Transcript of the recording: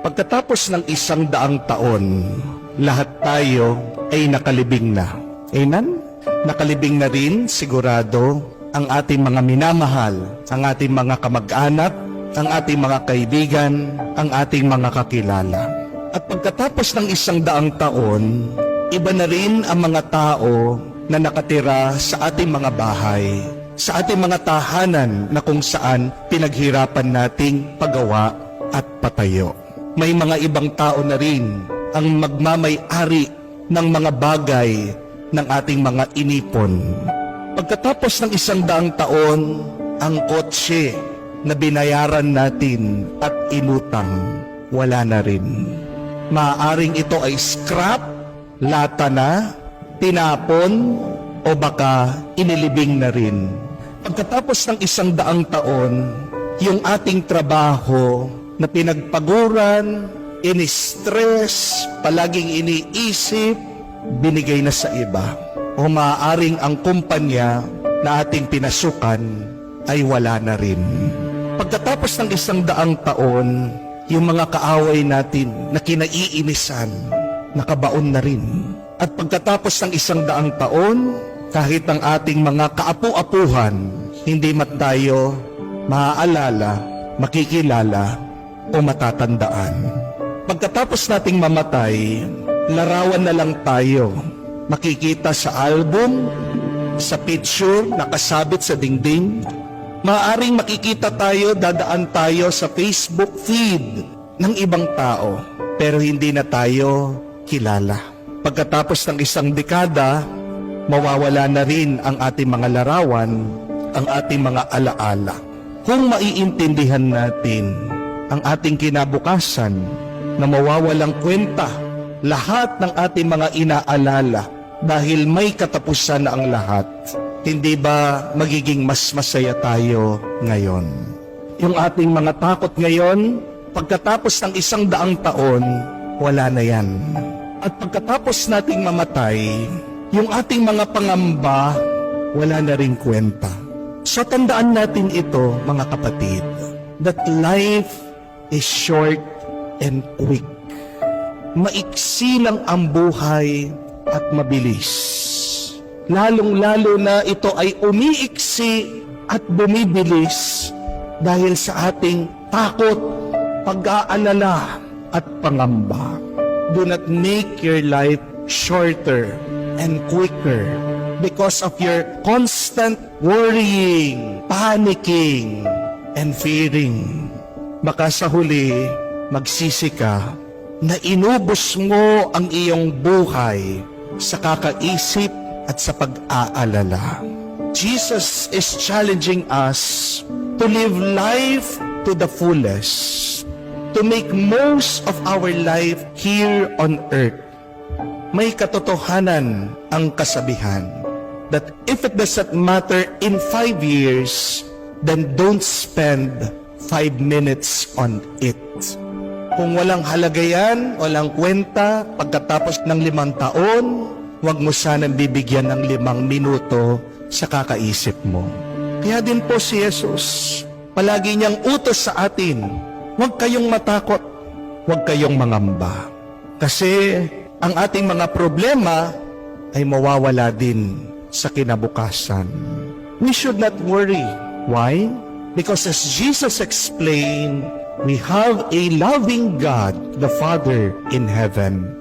Pagkatapos ng 100 taon, lahat tayo ay nakalibing na. Amen? Nakalibing na rin, sigurado, ang ating mga minamahal, ang ating mga kamag-anak, ang ating mga kaibigan, ang ating mga kakilala. At pagkatapos ng 100 taon, iba na rin ang mga tao na nakatira sa ating mga bahay, sa ating mga tahanan na kung saan pinaghirapan nating pagawa at patayo. May mga ibang tao na rin ang magmamay-ari ng mga bagay ng ating mga inipon. Pagkatapos ng 100 taon, ang kotse na binayaran natin at inutang, wala na rin. Maaaring ito ay scrap, lata na, tinapon, o baka inilibing na rin. Pagkatapos ng 100 taon, yung ating trabaho na pinagpaguran, ini-stress, palaging iniisip, binigay na sa iba. O maaaring ang kumpanya na ating pinasukan ay wala na rin. Pagkatapos ng 100 taon, yung mga kaaway natin na kinaiinisan, nakabaon na rin. At pagkatapos ng 100 taon, kahit ang ating mga kaapu-apuhan, hindi man tayo maaalala, makikilala, o matatandaan. Pagkatapos nating mamatay, larawan na lang tayo. Makikita sa album, sa picture, nakasabit sa dingding. Maaring makikita tayo, dadaan tayo sa Facebook feed ng ibang tao, pero hindi na tayo kilala. Pagkatapos ng 1 dekada, mawawala na rin ang ating mga larawan, ang ating mga alaala. Kung maiintindihan natin ang ating kinabukasan na mawawalang kwenta lahat ng ating mga inaalala dahil may katapusan na ang lahat, hindi ba magiging mas masaya tayo ngayon? Yung ating mga takot ngayon, pagkatapos ng 100 taon, wala na yan. At pagkatapos nating mamatay, yung ating mga pangamba, wala na rin kwenta. So tandaan natin ito, mga kapatid, that life is short and quick. Maiksi lang ang buhay at mabilis. Lalong-lalo na ito ay umiiksi at bumibilis dahil sa ating takot, pag-aalala at pangamba. Do not make your life shorter and quicker because of your constant worrying, panicking, and fearing. Baka sa huli, magsisi ka na inubos mo ang iyong buhay sa kakaisip at sa pag-aalala. Jesus is challenging us to live life to the fullest, to make most of our life here on earth. May katotohanan ang kasabihan that if it doesn't matter in 5 years, then don't spend 5 minutes on it. Kung walang halaga yan, walang kwenta, pagkatapos ng 5 taon, huwag mo sanang bibigyan ng 5 minuto sa kakaisip mo. Kaya din po si Jesus, palagi niyang utos sa atin, huwag kayong matakot, huwag kayong mangamba. Kasi ang ating mga problema ay mawawala din sa kinabukasan. We should not worry. Why? Because as Jesus explained, we have a loving God, the Father in heaven.